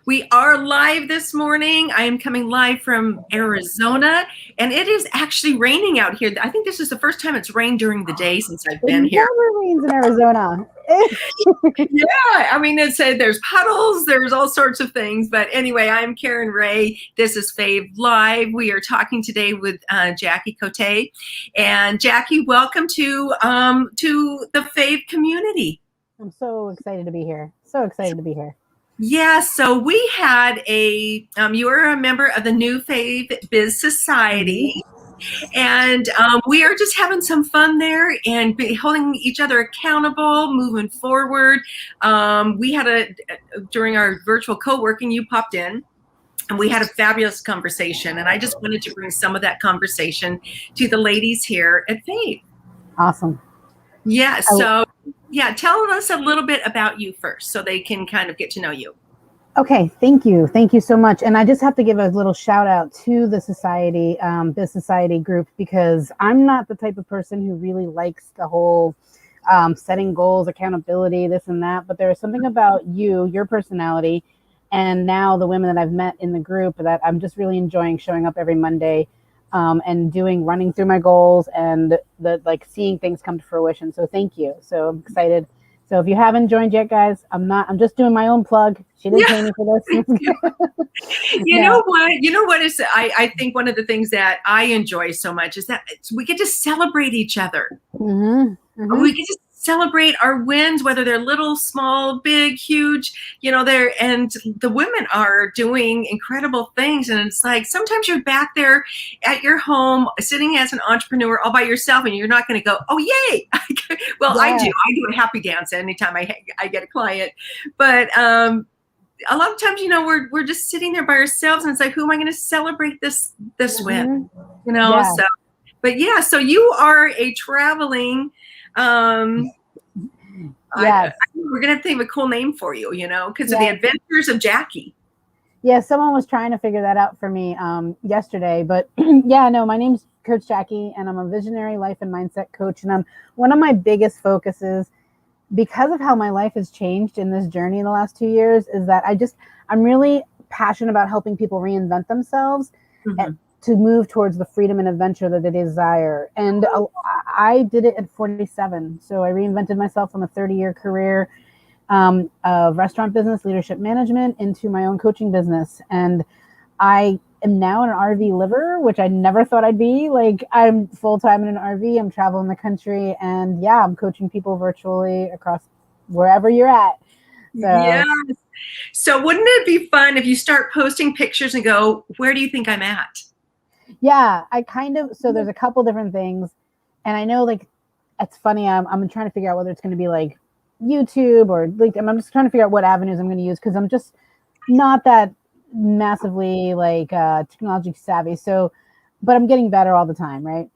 We are live this morning. I am coming live from Arizona, and it is actually raining out here. I think this is the first time it's rained during the day since I've been here. It never rains in Arizona. Yeah, I mean, there's puddles, there's all sorts of things. But anyway, I'm Karen Ray. This is Fave Live. We are talking today with Jackie Cote. And Jackie, welcome to the Fave community. I'm so excited to be here. So excited to be here. Yeah, so we had you were a member of the new Fave Biz Society, and we are just having some fun there and holding each other accountable, moving forward. We had during our virtual co-working, you popped in, and we had a fabulous conversation, and I just wanted to bring some of that conversation to the ladies here at Fave. Awesome. Yeah, so... Yeah, tell us a little bit about you first so they can kind of get to know you. Okay, thank you. Thank you so much. And I just have to give a little shout out to the society, Biz Society group, because I'm not the type of person who really likes the whole setting goals, accountability, this and that. But there is something about you, your personality, and now the women that I've met in the group that I'm just really enjoying showing up every Monday. And running through my goals and seeing things come to fruition. So thank you. So I'm excited. So if you haven't joined yet, guys, I'm just doing my own plug. She didn't pay me for this. You know what is, I think one of the things that I enjoy so much is that we get to celebrate each other. Mm-hmm. Mm-hmm. We get to celebrate our wins, whether they're little, small, big, huge, and the women are doing incredible things. And it's like, sometimes you're back there at your home, sitting as an entrepreneur all by yourself, and you're not going to go, oh, yay. Well, yeah. I do a happy dance anytime I get a client. But a lot of times, we're just sitting there by ourselves, and it's like, who am I going to celebrate this win? Yeah. So you are a traveling, yes. We're gonna have to think of a cool name for you, because of the adventures of Jackie. Yeah, someone was trying to figure that out for me yesterday, but my name's Coach Jackie, and I'm a visionary life and mindset coach. And one of my biggest focuses, because of how my life has changed in this journey in the last 2 years, is that I'm really passionate about helping people reinvent themselves. Mm-hmm. To move towards the freedom and adventure that they desire. And I did it at 47. So I reinvented myself from a 30-year career of restaurant business, leadership management, into my own coaching business. And I am now an RV liver, which I never thought I'd be. Like, I'm full-time in an RV. I'm traveling the country. And I'm coaching people virtually across wherever you're at. So, yes. So wouldn't it be fun if you start posting pictures and go, where do you think I'm at? Yeah, so there's a couple different things. And I know, it's funny, I'm trying to figure out whether it's going to be like YouTube or LinkedIn. I'm just trying to figure out what avenues I'm going to use, because I'm just not that massively technology savvy. So, but I'm getting better all the time, right?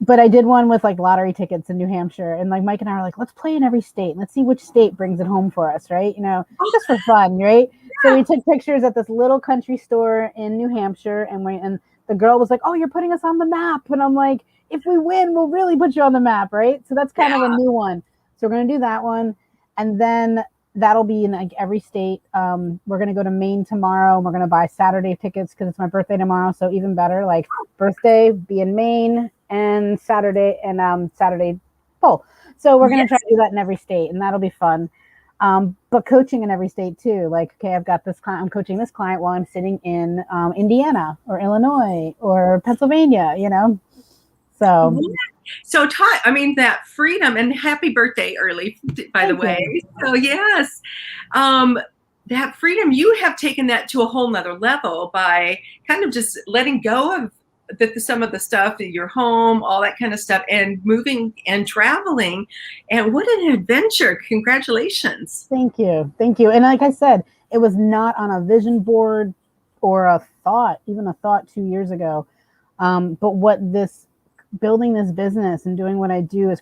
But I did one with lottery tickets in New Hampshire, and Mike and I were like, let's play in every state. Let's see which state brings it home for us, right? Just for fun, right? Yeah. So we took pictures at this little country store in New Hampshire, and the girl was like, oh, you're putting us on the map. And I'm like, if we win, we'll really put you on the map, right? So that's kind of a new one. So we're going to do that one. And then that'll be in every state. We're going to go to Maine tomorrow, and we're going to buy Saturday tickets because it's my birthday tomorrow. So even better, birthday, be in Maine, and Saturday full. So we're going to try to do that in every state, and that'll be fun. But coaching in every state too. I've got this client, I'm coaching this client while I'm sitting in Indiana or Illinois or Pennsylvania, So that freedom, and happy birthday early, by the way. So yes, that freedom, you have taken that to a whole nother level by kind of just letting go of some of the stuff in your home, all that kind of stuff, and moving and traveling. And what an adventure. Congratulations. Thank you. And like I said, it was not on a vision board or a thought 2 years ago. But what building this business and doing what I do has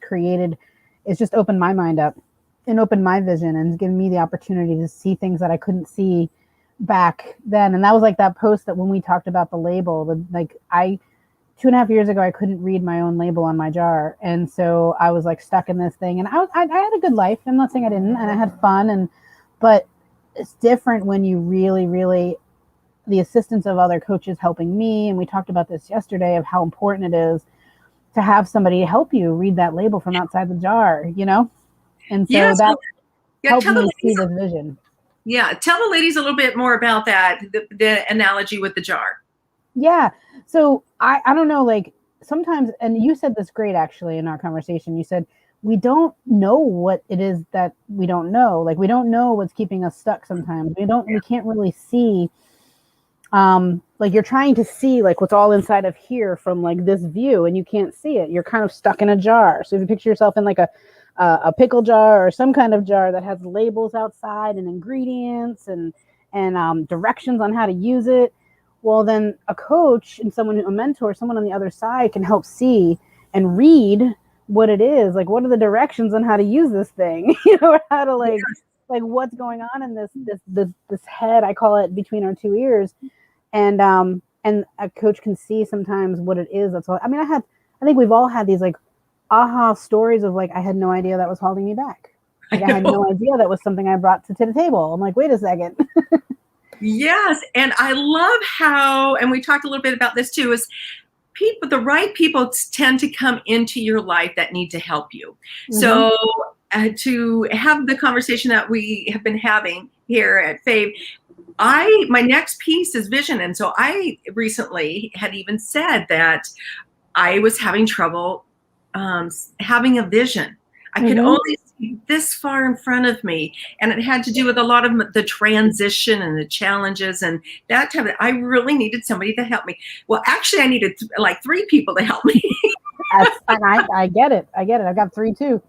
just opened my mind up and opened my vision and given me the opportunity to see things that I couldn't see back then. And that was that post that when we talked about the label, 2.5 years ago, I couldn't read my own label on my jar. And so I was stuck in this thing, and I had a good life. I'm not saying I didn't, and I had fun. But it's different when you really the assistance of other coaches helping me. And we talked about this yesterday of how important it is to have somebody help you read that label from outside the jar, you know? And so Yes. that Yeah, helped tell the me see ladies. this vision. Yeah, tell the ladies a little bit more about that, the analogy with the jar. Yeah. So I don't know, like sometimes, and you said this great actually in our conversation. You said, we don't know what it is that we don't know. Like we don't know what's keeping us stuck sometimes. We can't really see, like you're trying to see like what's all inside of here from like this view and you can't see it. You're kind of stuck in a jar. So if you picture yourself in like a pickle jar or some kind of jar that has labels outside and ingredients and directions on how to use it, well then a coach and a mentor, someone on the other side can help see and read what it is, like what are the directions on how to use this thing, you know, how to like what's going on in this head, I call it, between our two ears. And a coach can see sometimes what it is. That's all. I mean, I think we've all had these like aha stories of like, I had no idea that was holding me back. Like I had no idea that was something I brought to the table. I'm like, wait a second. Yes, and I love how, and we talked a little bit about this too, is the right people tend to come into your life that need to help you. Mm-hmm. So to have the conversation that we have been having here at Fave, my next piece is vision. And so I recently had even said that I was having trouble having a vision. I could only see this far in front of me. And it had to do with a lot of the transition and the challenges and that type of, I really needed somebody to help me. Well, actually I needed like 3 people to help me. And I get it. I got 3 too.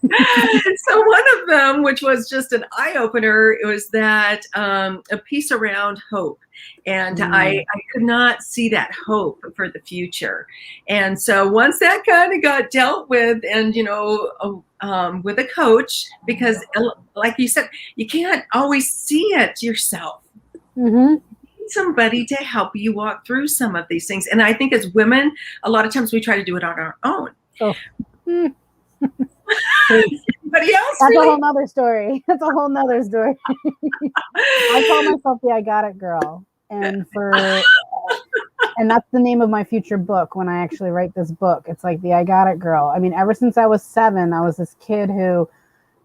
So one of them, which was just an eye-opener, it was that a piece around hope. And I could not see that hope for the future. And so once that kind of got dealt with and, you know, with a coach, because like you said, you can't always see it yourself. Mm-hmm. Somebody to help you walk through some of these things. And I think as women, a lot of times we try to do it on our own. Oh. Anybody else? That's really? A whole nother story. That's a whole nother story. I call myself the I Got It girl. And and that's the name of my future book when I actually write this book. It's like the I Got It girl. I mean, ever since I was 7, I was this kid who,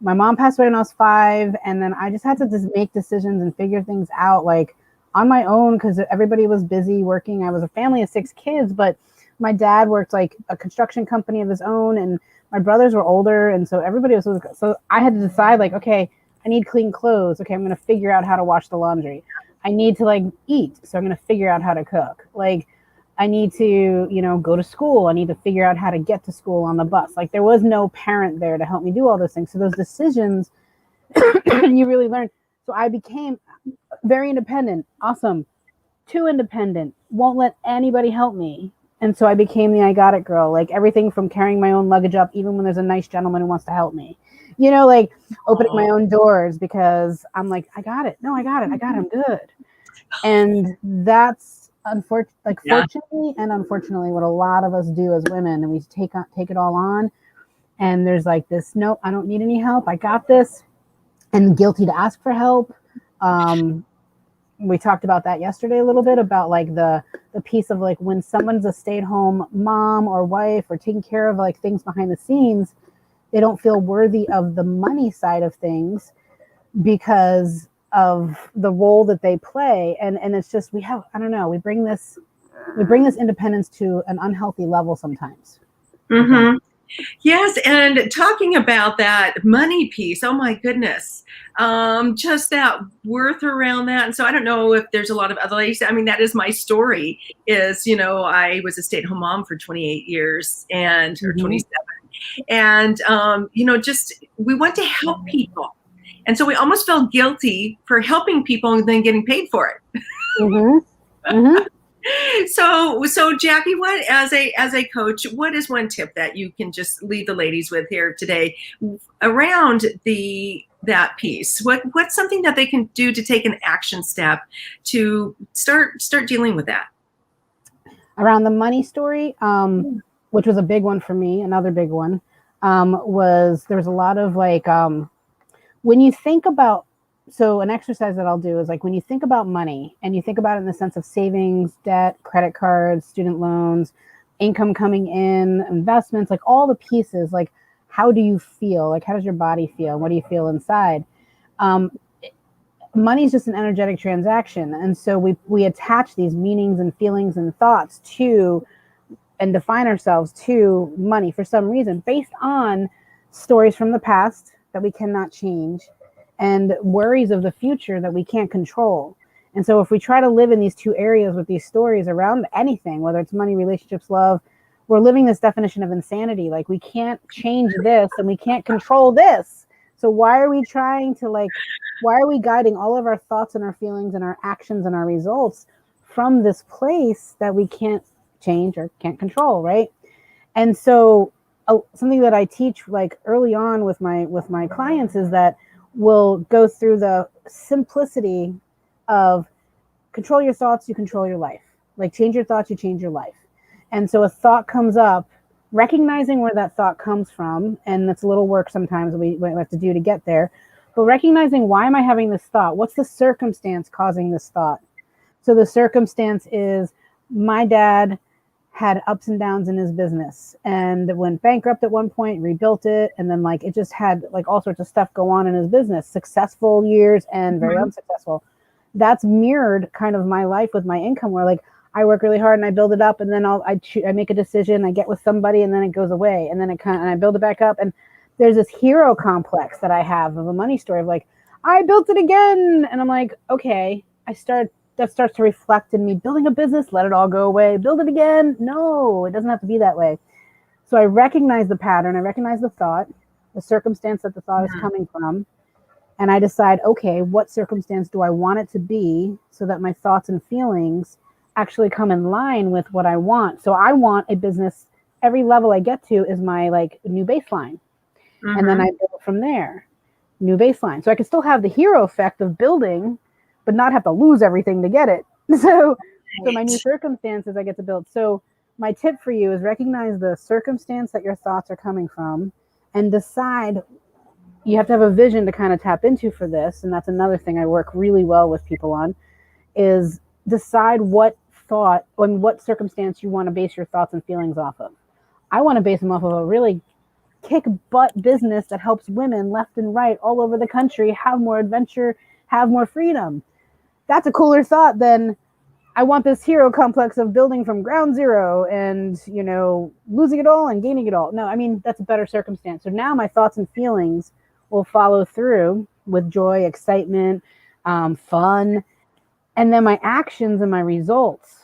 my mom passed away when I was 5. And then I just had to just make decisions and figure things out like on my own because everybody was busy working. I was a family of 6 kids, but my dad worked like a construction company of his own and my brothers were older, and so everybody was, so I had to decide like, okay, I need clean clothes. Okay, I'm going to figure out how to wash the laundry. I need to like eat, so I'm going to figure out how to cook. Like I need to, you know, go to school. I need to figure out how to get to school on the bus. Like there was no parent there to help me do all those things. So those decisions you really learn. So I became very independent. Awesome. Too independent. Won't let anybody help me. And so I became the I Got It girl, like everything from carrying my own luggage up, even when there's a nice gentleman who wants to help me, you know, like opening my own doors because I'm like, I got it. No, I got it. I'm good. And that's fortunately and unfortunately what a lot of us do as women. And we take it all on. And there's like this, no, I don't need any help. I got this. And guilty to ask for help. We talked about that yesterday a little bit about like the piece of like when someone's a stay-at-home mom or wife or taking care of like things behind the scenes, they don't feel worthy of the money side of things because of the role that they play. And it's just, we bring this independence to an unhealthy level sometimes. Mm-hmm. Yes, and talking about that money piece, oh my goodness, just that worth around that. And so I don't know if there's a lot of other ladies. I mean, that is my story is, you know, I was a stay-at-home mom for 28 years or 27. And, you know, just we want to help people. And so we almost felt guilty for helping people and then getting paid for it. Mm-hmm. Mm-hmm. So Jackie, what as a coach, what is one tip that you can just leave the ladies with here today around that piece? What's something that they can do to take an action step to start dealing with that? Around the money story, which was a big one for me, another big one, was there's a lot of like when you think about so an exercise that I'll do is like when you think about money and you think about it in the sense of savings, debt, credit cards, student loans, income coming in, investments, like all the pieces, like how do you feel? Like how does your body feel? What do you feel inside? Um, Money is just an energetic transaction. And so we attach these meanings and feelings and thoughts to and define ourselves to money for some reason based on stories from the past that we cannot change and worries of the future that we can't control. And so if we try to live in these two areas with these stories around anything, whether it's money, relationships, love, we're living this definition of insanity. Like we can't change this and we can't control this. So why are we trying to why are we guiding all of our thoughts and our feelings and our actions and our results from this place that we can't change or can't control, right? And so something that I teach like early on with my clients is that we'll go through the simplicity of control your thoughts, you control your life. Like change your thoughts, you change your life. And so a thought comes up, recognizing where that thought comes from, and that's a little work sometimes we have to do to get there, but recognizing why am I having this thought? What's the circumstance causing this thought? So the circumstance is my dad had ups and downs in his business and went bankrupt at one point, rebuilt it, and then like it just had like all sorts of stuff go on in his business, successful years and very unsuccessful. That's mirrored kind of my life with my income, where like I work really hard and I build it up, and then I make a decision, I get with somebody, and then it goes away, and then and I build it back up. And there's this hero complex that I have of a money story of like, I built it again, and I'm like, okay, that starts to reflect in me building a business, let it all go away, build it again. No, it doesn't have to be that way. So I recognize the pattern, I recognize the thought, the circumstance that the thought is coming from, and I decide, okay, what circumstance do I want it to be so that my thoughts and feelings actually come in line with what I want. So I want a business, every level I get to is my like new baseline. And then I build from there, new baseline. So I can still have the hero effect of building, but not have to lose everything to get it. So my new circumstances I get to build. So my tip for you is recognize the circumstance that your thoughts are coming from and decide. You have to have a vision to kind of tap into for this. And that's another thing I work really well with people on, is decide what thought and what circumstance you want to base your thoughts and feelings off of. I want to base them off of a really kick butt business that helps women left and right all over the country have more adventure, have more freedom. That's a cooler thought than I want this hero complex of building from ground zero and, you know, losing it all and gaining it all. No, I mean, that's a better circumstance. So now my thoughts and feelings will follow through with joy, excitement, fun. And then my actions and my results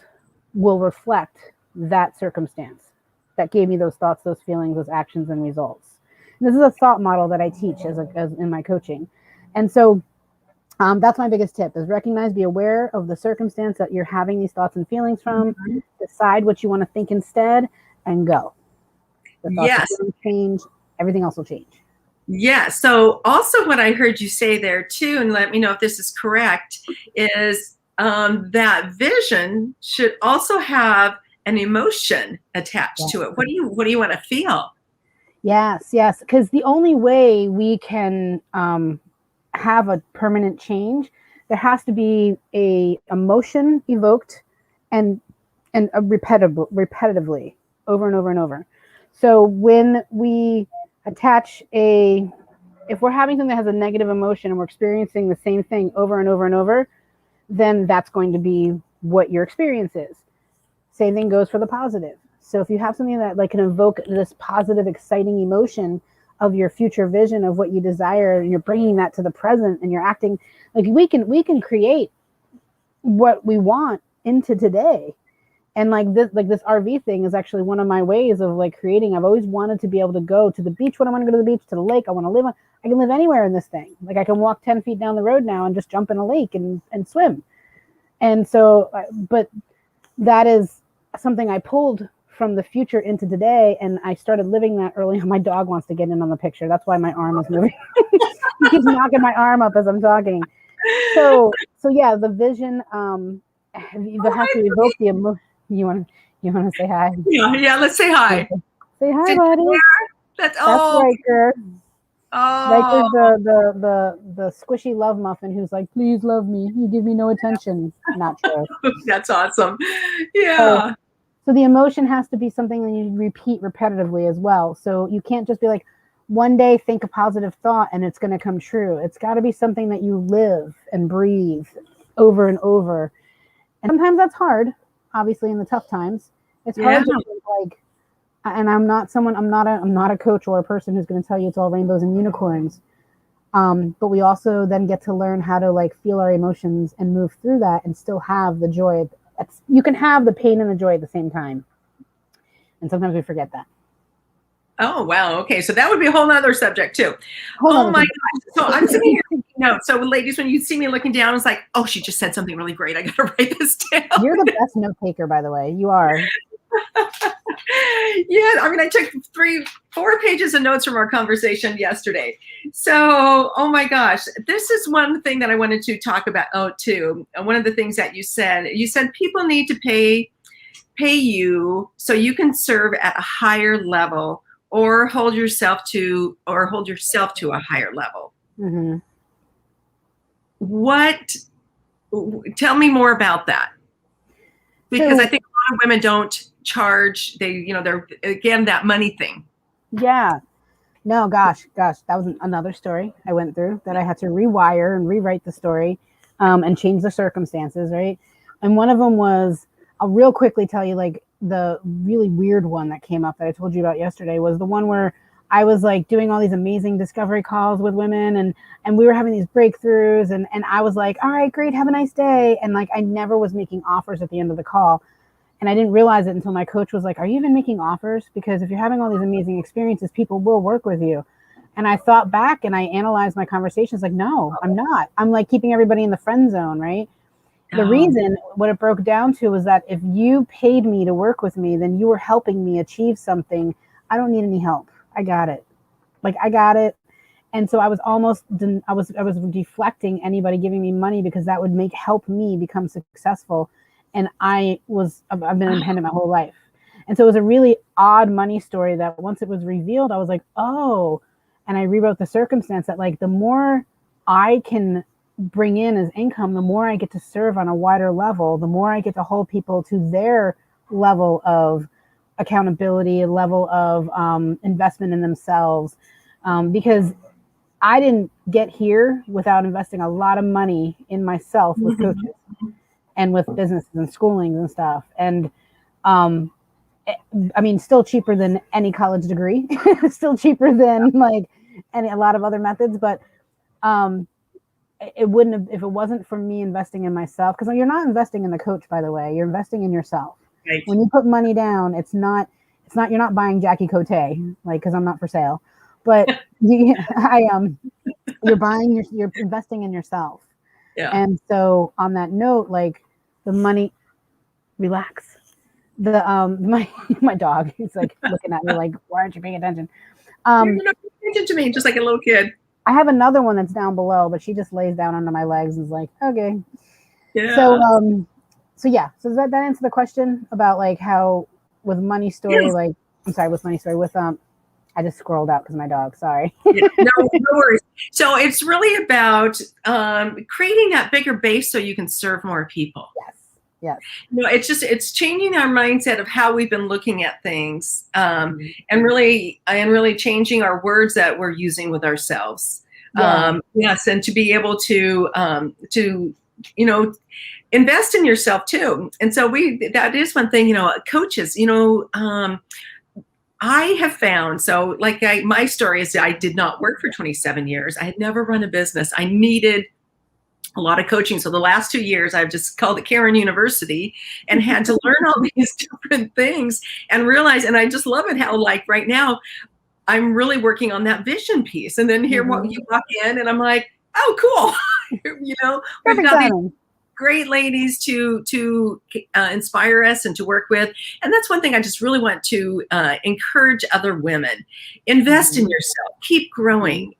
will reflect that circumstance that gave me those thoughts, those feelings, those actions and results. And this is a thought model that I teach as in my coaching. And so that's my biggest tip, is recognize, be aware of the circumstance that you're having these thoughts and feelings from, decide what you want to think instead, and go. The thoughts and feelings change, everything else will change. Yeah. So also what I heard you say there too, and let me know if this is correct, is that vision should also have an emotion attached to it. What do you want to feel? Yes. Because the only way we can have a permanent change, there has to be a emotion evoked and repetitively over and over and over. So when we attach if we're having something that has a negative emotion and we're experiencing the same thing over and over and over, then that's going to be what your experience is. Same thing goes for the positive. So if you have something that like can evoke this positive, exciting emotion of your future vision of what you desire, and you're bringing that to the present and you're acting like we can create what we want into today. And like this RV thing is actually one of my ways of like creating. I've always wanted to be able to go to the beach when I want to go to the beach, to the lake. I want to live I can live anywhere in this thing. Like I can walk 10 feet down the road now and just jump in a lake and swim. And so, but that is something I pulled from the future into today. And I started living that early on. My dog wants to get in on the picture. That's why my arm is moving. He keeps knocking my arm up as I'm talking. So yeah, the vision, you have to evoke the emotion. You want to say hi? Yeah, let's say hi. Say hi, buddy. That's right, girl. Like Oh, there's the squishy love muffin who's like, please love me. You give me no attention. Not true. that's awesome. So Yeah. so the emotion has to be something that you repeat repetitively as well. So you can't just be like, one day think a positive thought and it's going to come true. It's got to be something that you live and breathe over and over. And sometimes that's hard, obviously in the tough times. It's Yeah. hard to think like, and I'm not a coach or a person who's going to tell you it's all rainbows and unicorns. But we also then get to learn how to like feel our emotions and move through that and still have the joy. You can have the pain and the joy at the same time. And sometimes we forget that. Oh, wow. Okay. So that would be a whole nother subject too. Hold Oh on. my gosh. So I'm sitting here taking notes. So ladies, when you see me looking down, it's like, oh, she just said something really great. I got to write this down. You're the best note taker, by the way. You are. Yeah. I mean, I took 4 pages of notes from our conversation yesterday. So, oh my gosh, this is one thing that I wanted to talk about. Oh, too. One of the things that you said people need to pay you so you can serve at a higher level or hold yourself to a higher level. Mm-hmm. Tell me more about that, because So, I think a lot of women don't charge. They're again that money thing. yeah. No, gosh, that was another story I went through that I had to rewire and rewrite the story, and change the circumstances, right? And one of them was, I'll real quickly tell you, like the really weird one that came up that I told you about yesterday was the one where I was like doing all these amazing discovery calls with women, and we were having these breakthroughs, and I was like, all right, great, have a nice day. And like I never was making offers at the end of the call. And I didn't realize it until my coach was like, are you even making offers? Because if you're having all these amazing experiences, people will work with you. And I thought back and I analyzed my conversations like, no, I'm not. I'm like keeping everybody in the friend zone, right? The reason, what it broke down to was that if you paid me to work with me, then you were helping me achieve something. I don't need any help. I got it. Like I got it. And so I was I was deflecting anybody giving me money because that would help me become successful. And I've been independent my whole life. And so it was a really odd money story that once it was revealed, I was like, oh, and I rewrote the circumstance that like the more I can bring in as income, the more I get to serve on a wider level, the more I get to hold people to their level of accountability, a level of investment in themselves. Because I didn't get here without investing a lot of money in myself with coaches and with businesses and schoolings and stuff. And I mean, still cheaper than any college degree, still cheaper than like a lot of other methods. But it wouldn't have, if it wasn't for me investing in myself, because you're not investing in the coach, by the way, you're investing in yourself. Right. When you put money down, you're not buying Jackie Cote, like, cause I'm not for sale, but you're investing in yourself. Yeah. And so on that note, like the money, relax. My dog, he's like looking at me like, why aren't you paying attention? You're not paying attention to me, just like a little kid. I have another one that's down below, but she just lays down under my legs and is like, okay. Yeah. So does that answer the question about like how with money story, Yes. like, I'm sorry, with money story, with I just scrolled out because of my dog, sorry. Yeah, no worries. So it's really about creating that bigger base so you can serve more people. Yes. No, it's changing our mindset of how we've been looking at things, and really changing our words that we're using with ourselves. Yeah. Yes, and to be able to invest in yourself too. And so that is one thing, coaches, I have found, so like my story is I did not work for 27 years. I had never run a business. I needed a lot of coaching. So the last 2 years, I've just called it Karen University and had to learn all these different things and realize, and I just love it how like right now, I'm really working on that vision piece. And then here you walk in and I'm like, oh, cool. We've got these great ladies to inspire us and to work with. And that's one thing I just really want to encourage other women. Invest in yourself. Keep growing.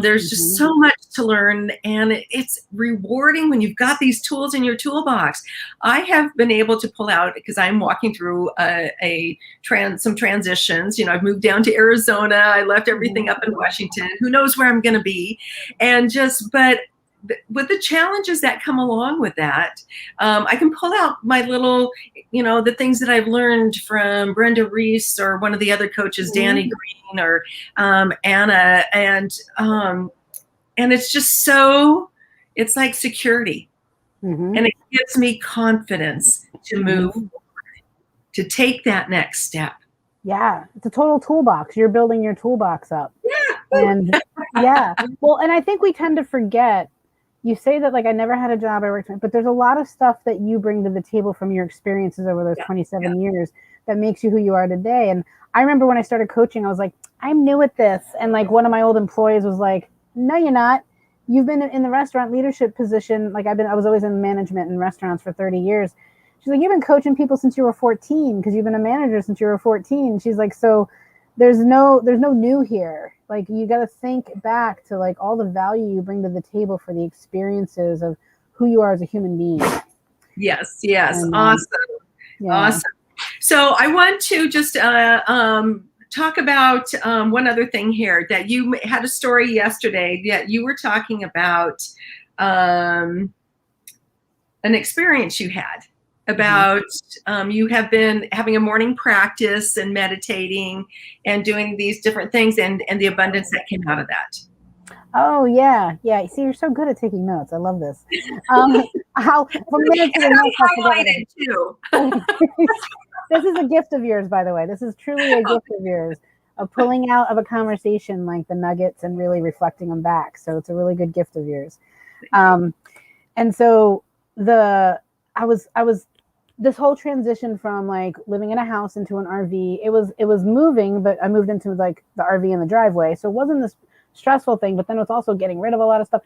There's just so much to learn, and it's rewarding when you've got these tools in your toolbox. I have been able to pull out, because I'm walking through some transitions. I've moved down to Arizona. I left everything up in Washington. Who knows where I'm going to be? But with the challenges that come along with that, I can pull out my little, the things that I've learned from Brenda Reese or one of the other coaches, Danny Green or Anna, and it's just it's like security, and it gives me confidence to move forward, to take that next step. Yeah, it's a total toolbox. You're building your toolbox up. Yeah. And well, and I think we tend to forget. You say that like I never had a job I worked in, but there's a lot of stuff that you bring to the table from your experiences over those 27 years that makes you who you are today. And I remember when I started coaching, I was like, I'm new at this. And like one of my old employees was like, no, you're not. You've been in the restaurant leadership position. Like I was always in management in restaurants for 30 years. She's like, you've been coaching people since you were 14 because you've been a manager since you were 14. She's like, so there's no new here. Like you got to think back to like all the value you bring to the table for the experiences of who you are as a human being. Yes. And, awesome. Yeah. Awesome. So I want to just talk about one other thing here, that you had a story yesterday that you were talking about an experience you had about you have been having a morning practice and meditating and doing these different things, and the abundance that came out of that. Oh yeah. See, you're so good at taking notes. I love this. How from minute to the next, too. This is a gift of yours, by the way. This is truly a gift of yours, of pulling out of a conversation like the nuggets and really reflecting them back. So it's a really good gift of yours. And so I was this whole transition from like living in a house into an RV. It was moving, but I moved into like the RV in the driveway. So it wasn't this stressful thing, but then it was also getting rid of a lot of stuff.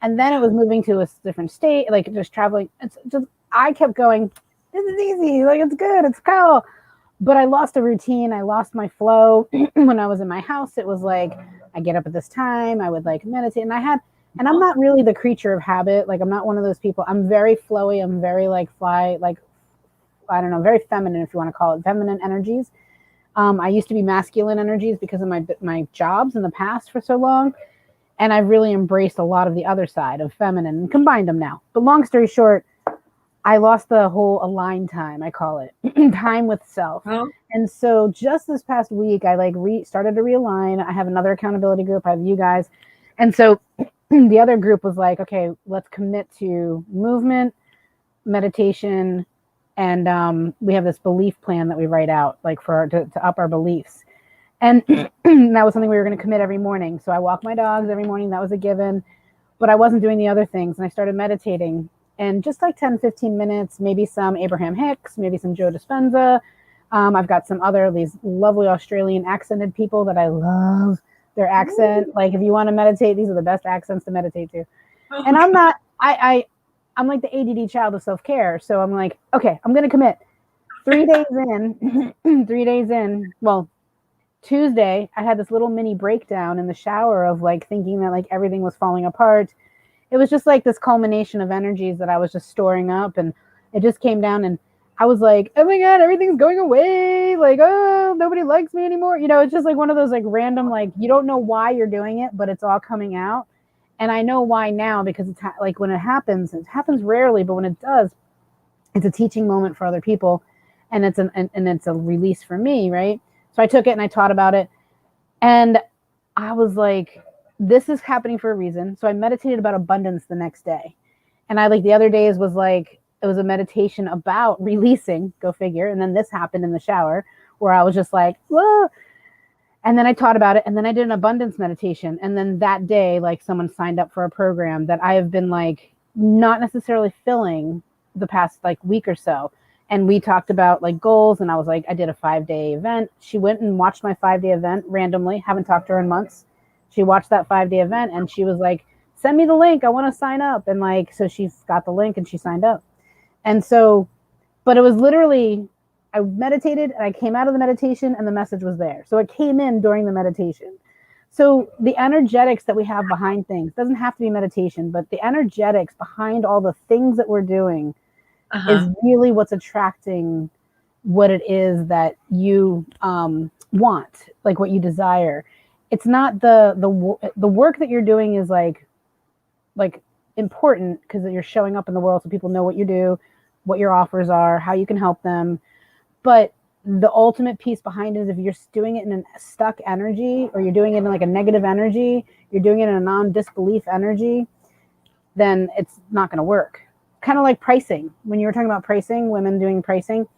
And then it was moving to a different state, like just traveling. It's just, I kept going, this is easy. Like, it's good. It's cool. But I lost a routine. I lost my flow. When I was in my house, it was like, I get up at this time. I would like meditate. And I'm not really the creature of habit. Like, I'm not one of those people. I'm very flowy. I'm very like I don't know, very feminine, if you want to call it, feminine energies. I used to be masculine energies because of my jobs in the past for so long. And I've really embraced a lot of the other side of feminine and combined them now. But long story short, I lost the whole align time, I call it, time with self. Oh. And so just this past week, I like started to realign. I have another accountability group. I have you guys. And so the other group was like, okay, let's commit to movement, meditation, and we have this belief plan that we write out, like to up our beliefs. And that was something we were going to commit every morning. So I walk my dogs every morning. That was a given. But I wasn't doing the other things. And I started meditating. And just like 10, 15 minutes, maybe some Abraham Hicks, maybe some Joe Dispenza. I've got some these lovely Australian accented people that I love their accent. Like if you want to meditate, these are the best accents to meditate to. And I'm not, I'm like the ADD child of self-care. So I'm like, okay, I'm going to commit 3 days in. Well, Tuesday, I had this little mini breakdown in the shower of like thinking that like everything was falling apart. It was just like this culmination of energies that I was just storing up, and it just came down, and I was like, oh my God, everything's going away. Like, oh, nobody likes me anymore. It's just like one of those like random, like you don't know why you're doing it, but it's all coming out. And I know why now, because it's like when it happens rarely, but when it does, it's a teaching moment for other people, and it's a release for me, right? So I took it and I taught about it, and I was like, this is happening for a reason. So I meditated about abundance the next day, and I like the other days was like it was a meditation about releasing, go figure. And then this happened in the shower where I was just like, whoa. And then I taught about it, and then I did an abundance meditation. And then that day, like someone signed up for a program that I have been like not necessarily filling the past like week or so. And we talked about like goals, and I was like, I did a 5-day event. She went and watched my 5-day event randomly. Haven't talked to her in months. She watched that 5-day event, and she was like, send me the link. I want to sign up. And like, so she got the link and she signed up. And so, but it was literally, I meditated and I came out of the meditation and the message was there. So it came in during the meditation. So the energetics that we have behind things doesn't have to be meditation, but the energetics behind all the things that we're doing is really what's attracting what it is that you want, like what you desire. It's not the work that you're doing is like important because you're showing up in the world so people know what you do, what your offers are, how you can help them. But the ultimate piece behind it is if you're doing it in a stuck energy, or you're doing it in like a negative energy, you're doing it in a non-disbelief energy, then it's not going to work. Kind of like pricing. When you were talking about pricing, women doing pricing,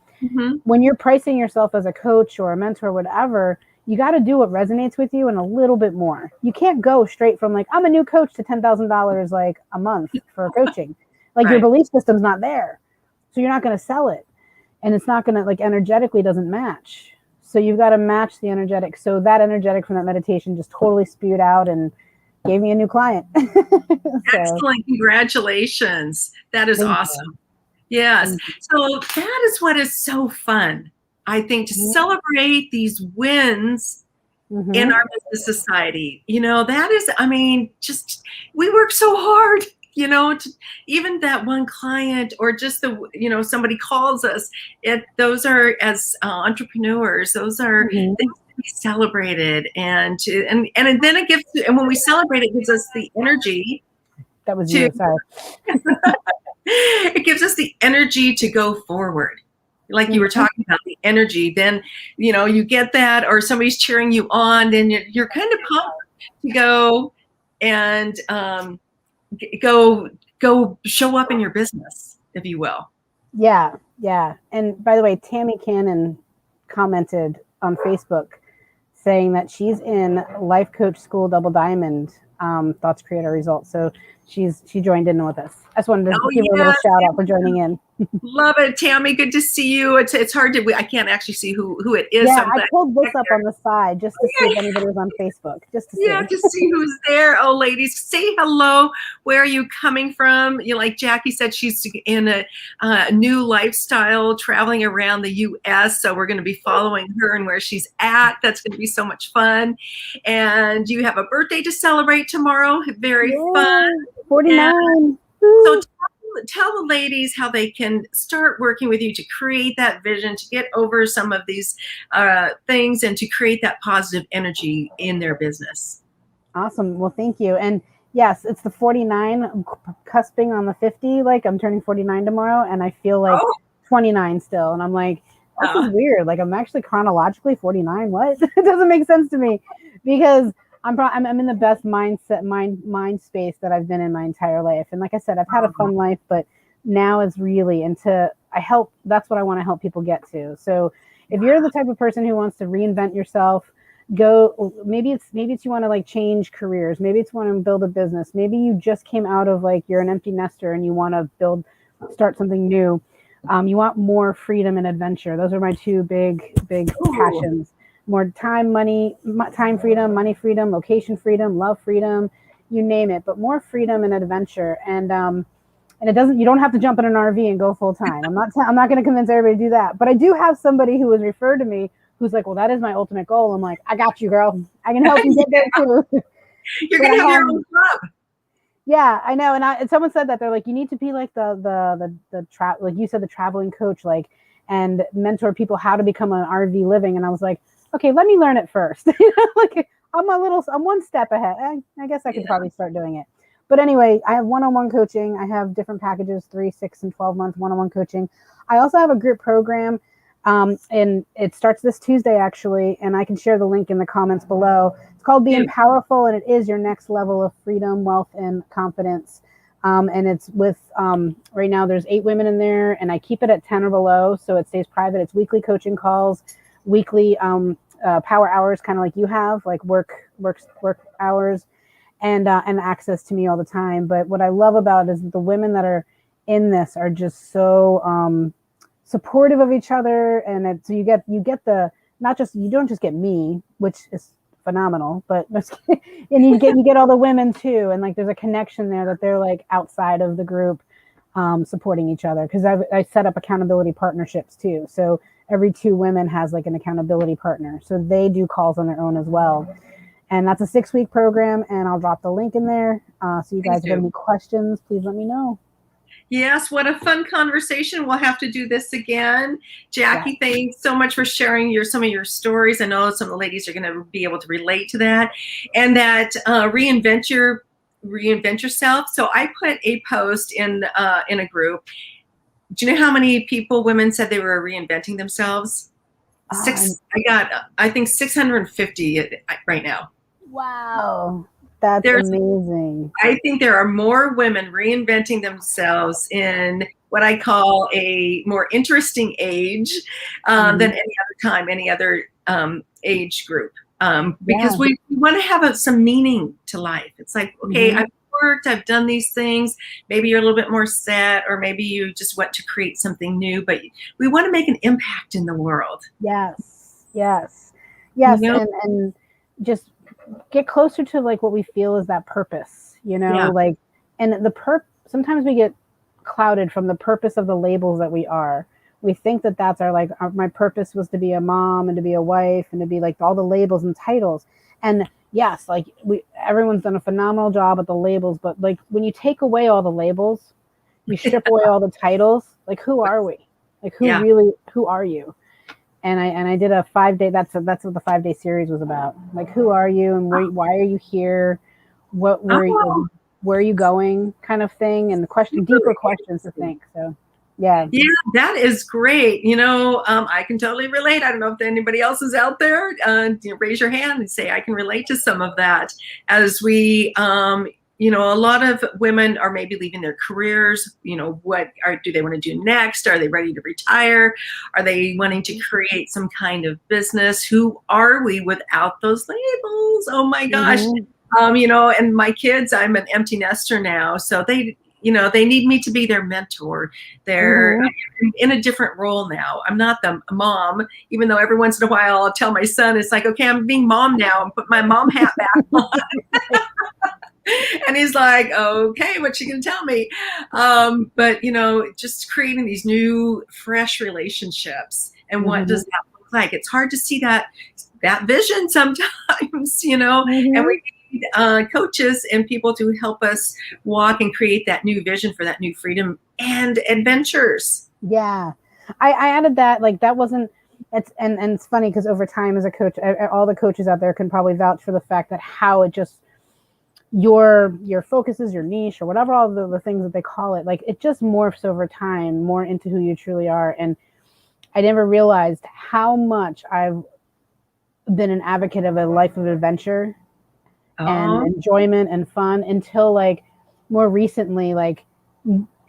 when you're pricing yourself as a coach or a mentor or whatever, you got to do what resonates with you and a little bit more. You can't go straight from like, I'm a new coach to $10,000 like a month for coaching. Like your belief system's not there. So you're not going to sell it. And it's not going to, like, energetically doesn't match. So you've got to match the energetic. So that energetic from that meditation just totally spewed out and gave me a new client. Excellent. Congratulations. That is awesome. Yes. So that is what is so fun, I think, to celebrate these wins in our business society. You know, that is, I mean, just, we work so hard. You know, even that one client, or just somebody calls us. Those are, as entrepreneurs, those are things to be celebrated, and then it gives. And when we celebrate, it gives us the energy. That was you. Sorry. It gives us the energy to go forward. Like you were talking about the energy, then you get that, or somebody's cheering you on, then you're kind of pumped to go and go show up in your business, if you will. Yeah. And by the way, Tammy Cannon commented on Facebook saying that she's in Life Coach School Double Diamond, Thoughts Create Our Results. So she joined in with us. I just wanted to give her a little shout out for joining in. Love it, Tammy. Good to see you. It's hard to, I can't actually see who it is. Yeah, I pulled this up on the side just to see if anybody was on Facebook. Just to see. Yeah, to see who's there. Oh, ladies, say hello. Where are you coming from? Like Jackie said, she's in a new lifestyle, traveling around the U.S. So we're going to be following her and where she's at. That's going to be so much fun. And you have a birthday to celebrate tomorrow. Very fun. 49. So tell the ladies how they can start working with you to create that vision, to get over some of these things, and to create that positive energy in their business. Awesome. Well, thank you. And yes, it's the 49. I'm cusping on the 50. Like, I'm turning 49 tomorrow, and I feel like 29 still. And I'm like, this is weird. Like, I'm actually chronologically 49. What? It doesn't make sense to me, because I'm in the best mind space that I've been in my entire life. And like I said, I've had a fun life, but now it's really that's what I want to help people get to. So if you're the type of person who wants to reinvent yourself, maybe it's you want to like change careers. Maybe it's want to build a business. Maybe you just came out of like, you're an empty nester and you want to start something new. You want more freedom and adventure. Those are my two big passions. More time freedom, money freedom, location freedom, love freedom, you name it, but more freedom and adventure. And you don't have to jump in an RV and go full time. I'm not going to convince everybody to do that, but I do have somebody who was referred to me who's like, well, that is my ultimate goal. I'm like, I got you, girl. I can help you get there too. You're going to have your own club. Yeah, I know. And someone said that they're like, you need to be like like you said, the traveling coach, like, and mentor people how to become an RV living. And I was like, okay, let me learn it first. Like, I'm one step ahead. I guess I could probably start doing it. But anyway, I have one-on-one coaching. I have different packages, 3, 6, and 12-month one-on-one coaching. I also have a group program, and it starts this Tuesday, actually, and I can share the link in the comments below. It's called Being Powerful, and it is your next level of freedom, wealth, and confidence. And it's with, right now, there's 8 women in there, and I keep it at 10 or below, so it stays private. It's weekly coaching calls, weekly power hours, kind of like you have, like work hours, and access to me all the time. But what I love about it is the women that are in this are just so supportive of each other, and so you get the, you don't just get me, which is phenomenal, but and you get all the women too, and like there's a connection there that they're like outside of the group, supporting each other, because I set up accountability partnerships too. So every 2 women has like an accountability partner, so they do calls on their own as well. And that's a 6-week program, and I'll drop the link in there. So you guys Please have do. any questions, please let me know. Yes, what a fun conversation. We'll have to do this again. Jackie, thanks so much for sharing some of your stories. I know some of the ladies are going to be able to relate to that, and that reinvent yourself. So I put a post in a group. Do you know how many women said they were reinventing themselves? I think 650 right now. Wow, that's amazing. I think there are more women reinventing themselves in what I call a more interesting age than any other time, any other age group. Because we want to have some meaning to life. It's like, okay, I've worked, I've done these things. Maybe you're a little bit more set, or maybe you just want to create something new, but we want to make an impact in the world. Yes. And just get closer to like what we feel is that purpose, like, and sometimes we get clouded from the purpose of the labels that we are. We think that that's my purpose was to be a mom and to be a wife and to be like all the labels and titles. And yes, like everyone's done a phenomenal job at the labels, but like when you take away all the labels, you strip away all the titles, like who are we? Like who are you? And I did a 5-day, that's what the 5-day series was about. Like, who are you and why are you here? Where are you going kind of thing? And deeper questions to think. So, yeah. Yeah, that is great. I can totally relate. I don't know if anybody else is out there. Raise your hand and say, I can relate to some of that as we, a lot of women are maybe leaving their careers. What do they want to do next? Are they ready to retire? Are they wanting to create some kind of business? Who are we without those labels? Oh my gosh. And my kids, I'm an empty nester now. So they need me to be their mentor. They're in a different role now. I'm not the mom, even though every once in a while I'll tell my son, it's like, okay, I'm being mom now and put my mom hat back on. And he's like, okay, what's she going to tell me? But, just creating these new, fresh relationships. And what does that look like? It's hard to see that vision sometimes, and we need coaches and people to help us walk and create that new vision for that new freedom and adventures. Yeah. I added that, like, that wasn't, and it's funny because over time as a coach, all the coaches out there can probably vouch for the fact that how it just, your focuses, your niche, or whatever, all the things that they call it, like it just morphs over time more into who you truly are. And I never realized how much I've been an advocate of a life of adventure and enjoyment and fun until like more recently, like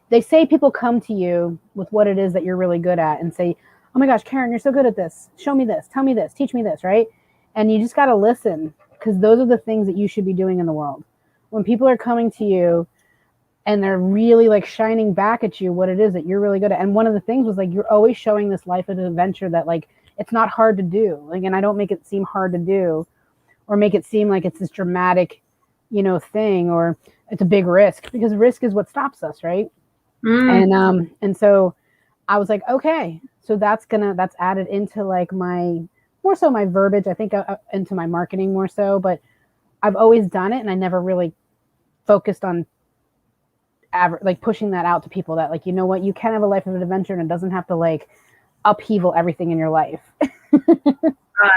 they say people come to you with what it is that you're really good at and say, oh my gosh, Karen, you're so good at this. Show me this, tell me this, teach me this, right? And you just got to listen, because those are the things that you should be doing in the world. When people are coming to you and they're really like shining back at you what it is that you're really good at. And one of the things was like, you're always showing this life of adventure that like, it's not hard to do. Like, and I don't make it seem hard to do or make it seem like it's this dramatic, thing, or it's a big risk, because risk is what stops us. Right. And so I was like, okay, so that's added into like more so my verbiage, I think, into my marketing more so, but I've always done it. And I never really focused on like pushing that out to people that like, you know what, you can have a life of an adventure and it doesn't have to like upheaval everything in your life.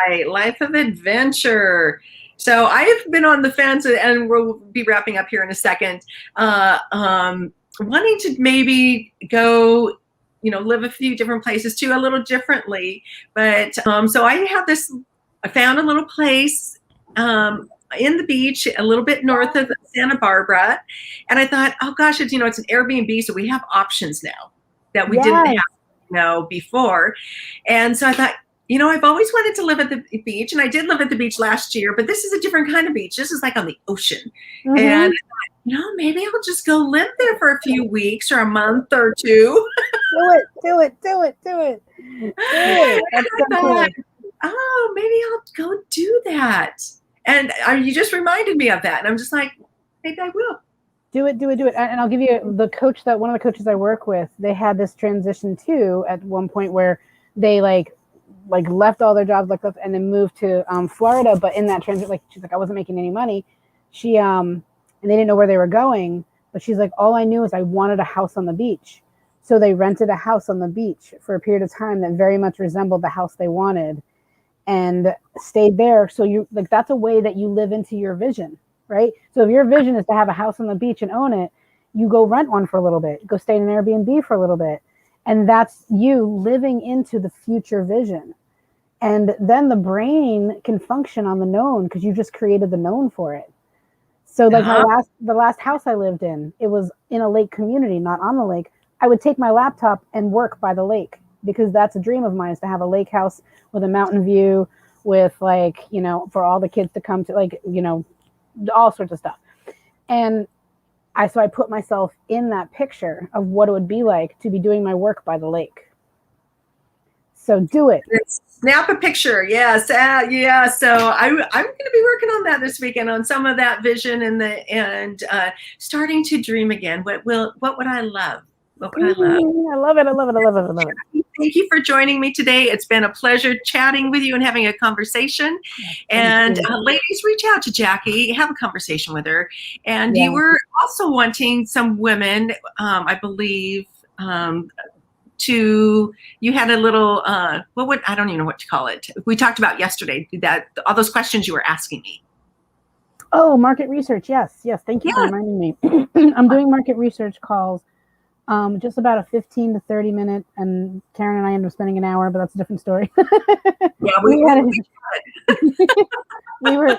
Right. Life of adventure. So I've been on the fence, and we'll be wrapping up here in a second, wanting to maybe go, live a few different places too, a little differently. But so I found a little place in the beach, a little bit north of Santa Barbara. And I thought, oh gosh, it's an Airbnb. So we have options now that we didn't have, before. And so I thought, I've always wanted to live at the beach, and I did live at the beach last year, but this is a different kind of beach. This is like on the ocean. And I thought, maybe I'll just go live there for a few weeks or a month or two. Do it. That's so cool. Oh, maybe I'll go do that. And you just reminded me of that. And I'm just like, maybe I will. Do it. And I'll give you one of the coaches I work with, they had this transition too at one point where they like like left all their jobs like this and then moved to Florida. But in that transit, like she's like, I wasn't making any money. She and they didn't know where they were going. But she's like, all I knew is I wanted a house on the beach. So they rented a house on the beach for a period of time that very much resembled the house they wanted and stayed there. So you like, that's a way that you live into your vision, right? So if your vision is to have a house on the beach and own it, you go rent one for a little bit, go stay in an Airbnb for a little bit. And that's you living into the future vision. And then the brain can function on the known because you just created the known for it. So like the last house I lived in, it was in a lake community, not on the lake. I would take my laptop and work by the lake because that's a dream of mine, is to have a lake house with a mountain view with like, you know, for all the kids to come to, like, you know, all sorts of stuff. And I put myself in that picture of what it would be like to be doing my work by the lake. So do it. Snap a picture. Yes. Yeah. So I'm going to be working on that this weekend, on some of that vision and starting to dream again. What would I love? What would I love? I love it. I love it. I love it. I love it. Thank you for joining me today. It's been a pleasure chatting with you and having a conversation. And ladies, reach out to Jackie, have a conversation with her. And you were also wanting some women, I believe, you had a little, I don't even know what to call it. We talked about yesterday, that all those questions you were asking me. Oh, market research. Yes. Thank you for reminding me. I'm doing market research calls. Just about a 15 to 30 minute, and Karen and I end up spending an hour, but that's a different story. Yeah, we were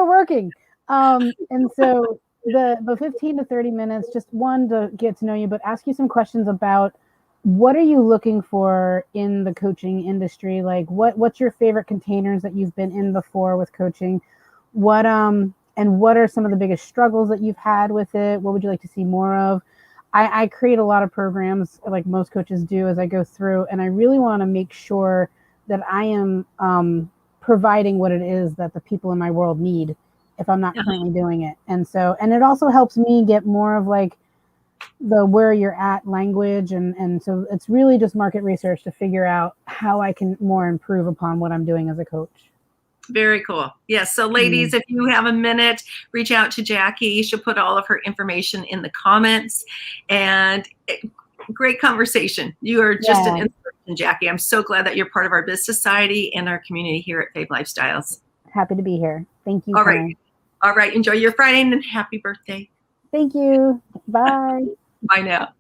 working. And so the 15 to 30 minutes, just one, to get to know you, but ask you some questions about what are you looking for in the coaching industry? Like what's your favorite containers that you've been in before with coaching? What are some of the biggest struggles that you've had with it? What would you like to see more of? I create a lot of programs like most coaches do as I go through, and I really want to make sure that I am providing what it is that the people in my world need if I'm not currently doing it. And it also helps me get more of like the where you're at language. And so it's really just market research to figure out how I can more improve upon what I'm doing as a coach. Very cool. Yes. So ladies, if you have a minute, reach out to Jackie. She'll put all of her information in the comments. And great conversation. You are just an inspiration, Jackie. I'm so glad that you're part of our Biz Society and our community here at Fave Lifestyles. Happy to be here. Thank you. All right. All right. Enjoy your Friday and happy birthday. Thank you. Bye. Bye now.